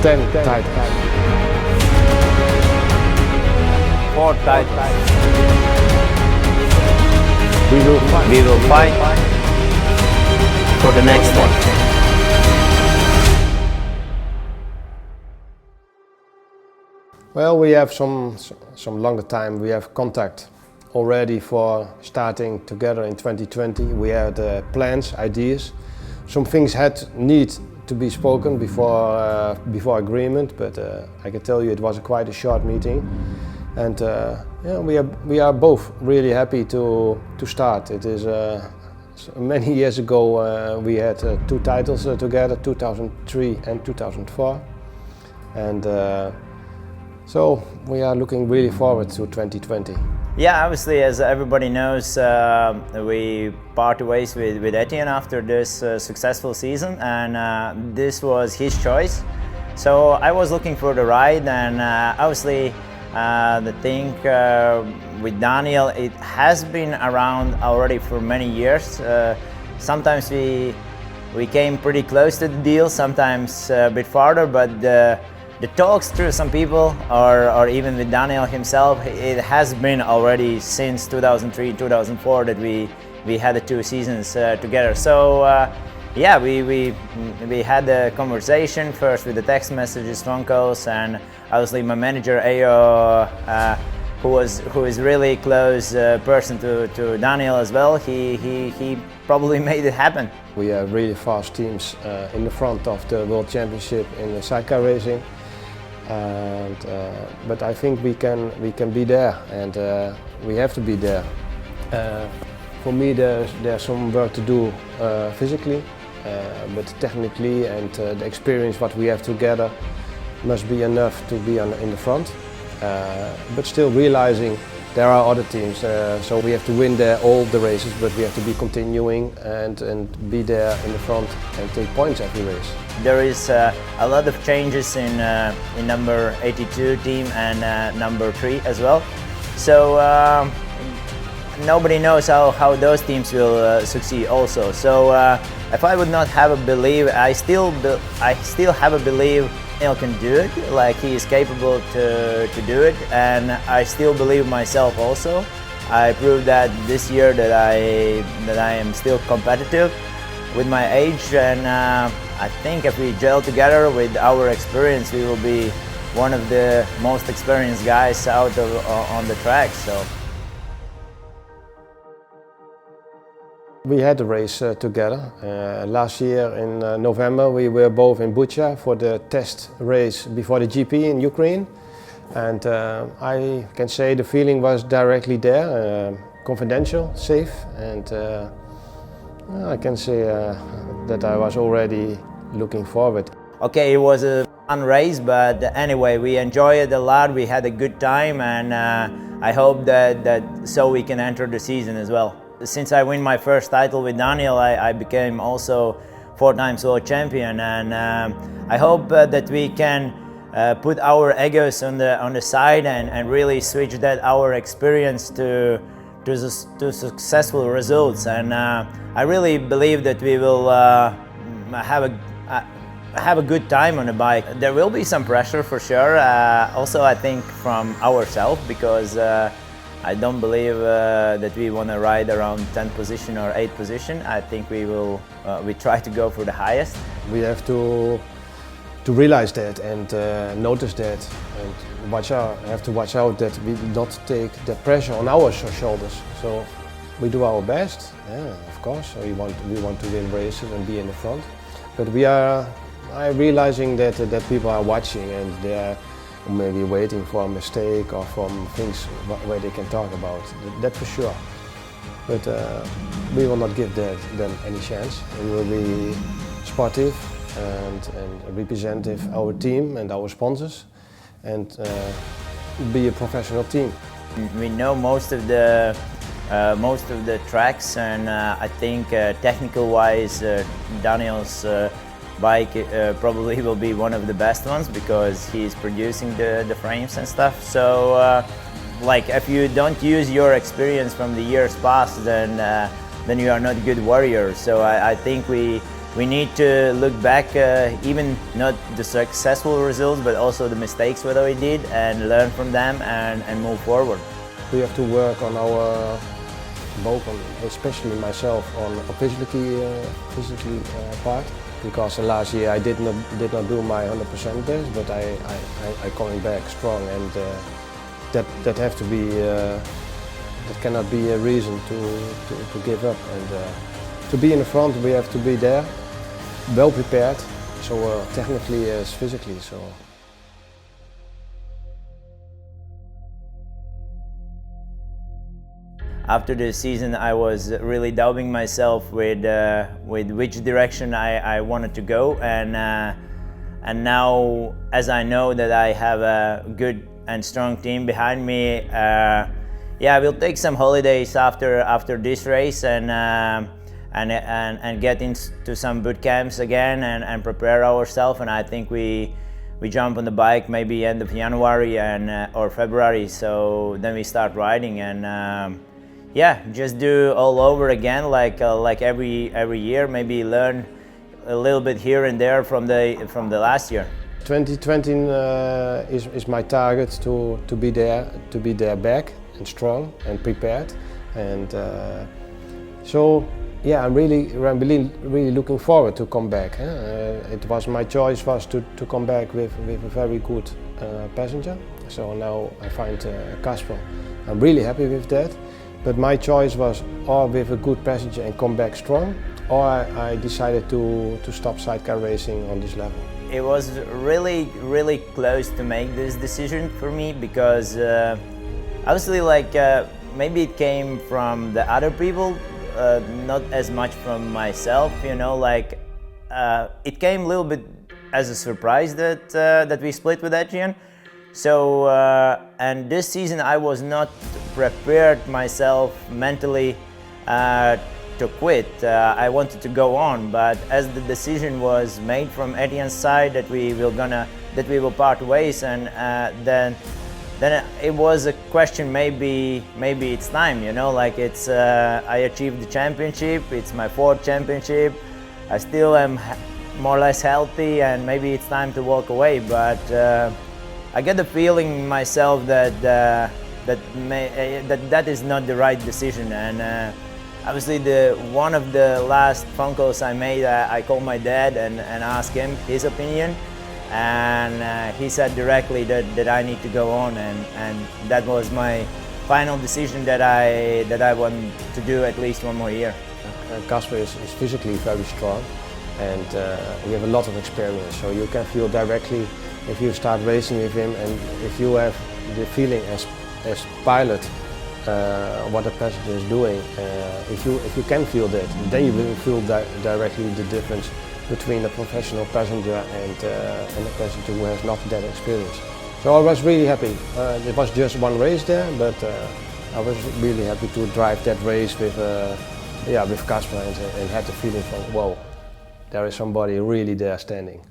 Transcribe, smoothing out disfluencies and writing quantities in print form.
10 titles. 4 titles. We will fight for the next one. Well, we have some longer time. We have contact already for starting together in 2020. We had plans, ideas. Some things need to be spoken before agreement, but I can tell you it was quite a short meeting. And yeah, we are both really happy to start. It is many years ago we had 2 titles together, 2003 and 2004, and so we are looking really forward to 2020. Yeah, obviously, as everybody knows, we parted ways with Etienne after this successful season, and this was his choice. So I was looking for the ride, and obviously the thing with Daniel, it has been around already for many years. Sometimes we came pretty close to the deal, sometimes a bit farther, but the talks through some people, or even with Daniel himself, it has been already since 2003-2004 that we had the 2 seasons together. So yeah, we had a conversation first with the text messages, phone calls, and obviously my manager Ayo, who is really close person to Daniel as well. He probably made it happen. We have really fast teams in the front of the World Championship in the sidecar racing. And but I think we can be there, and we have to be there. For me, there's some work to do physically, but technically and the experience what we have together must be enough to be in the front. But still realizing there are other teams, so we have to win there all the races, but we have to be continuing and be there in the front and take points every race. There is a lot of changes in number 82 team and number 3 as well. So nobody knows how those teams will succeed also. So if I would not have a belief, I still have a belief Daniel can do it, like he is capable to do it, and I still believe myself also. I proved that this year that I am still competitive with my age, and I think if we gel together with our experience, we will be one of the most experienced guys out on the track. So. We had a race together. Last year in November we were both in Bucha for the test race before the GP in Ukraine, and I can say the feeling was directly there, confidential, safe, and I can say that I was already looking forward. Okay, it was a fun race, but anyway, we enjoyed it a lot, we had a good time, and I hope that so we can enter the season as well. Since I win my first title with Daniel, I became also 4 times world champion, and I hope that we can put our egos on the side and really switch that our experience to successful results. And I really believe that we will have a good time on the bike. There will be some pressure for sure. Also, I think from ourselves, because I don't believe that we want to ride around 10th position or 8th position. I think we try to go for the highest. We have to realize that and notice that, and have to watch out that we not take the pressure on our shoulders. So we do our best, yeah, of course. We want to win races and be in the front, but I'm realizing that people are watching and they are maybe waiting for a mistake or from things where they can talk about. That for sure. But we will not give them any chance. We will be sportive and representative our team and our sponsors, and be a professional team. We know most of the tracks, and I think technical-wise, Daniel's bike probably will be one of the best ones because he's producing the frames and stuff. So like if you don't use your experience from the years past, then you are not a good warrior. So I think we we need to look back, even not the successful results, but also the mistakes that we did, and learn from them and move forward. We have to work on our, both on, especially myself, on a physically part. Because last year I did not do my 100% best, but I coming back strong, and that have to be that cannot be a reason to give up. And to be in the front, we have to be there, well prepared, so technically as physically. So. After the season, I was really doubting myself with which direction I wanted to go, and now, as I know that I have a good and strong team behind me, yeah, we'll take some holidays after this race and get into some boot camps again and prepare ourselves. And I think we jump on the bike maybe end of January or February. So then we start riding and. Yeah, just do all over again, like every year. Maybe learn a little bit here and there from the last year. 2020 is my target to be there back and strong and prepared, and so yeah, I'm really looking forward to come back. It was my choice to come back with a very good passenger. So now I find Kaspars. I'm really happy with that. But my choice was or with a good passenger and come back strong, or I decided to stop sidecar racing on this level. It was really close to make this decision for me, because obviously maybe it came from the other people, not as much from myself, you know, it came a little bit as a surprise that we split with Etienne. So and this season I was not prepared myself mentally to quit. I wanted to go on, but as the decision was made from Etienne's side that we will part ways, and then it was a question, maybe it's time, you know, it's I achieved the championship, it's my 4th championship, I still am more or less healthy, and maybe it's time to walk away, but I get the feeling myself that that is not the right decision. And obviously one of the last phone calls I made, I called my dad and asked him his opinion, and he said directly that I need to go on, and that was my final decision that I want to do at least one more year. Kaspars is physically very strong, and we have a lot of experience, so you can feel directly if you start racing with him, and if you have the feeling as pilot what the passenger is doing, if you can feel that, then you will feel directly the difference between a professional passenger and a passenger who has not that experience. So I was really happy. It was just one race there, but I was really happy to drive that race with Kaspars and had the feeling from, whoa, there is somebody really there standing.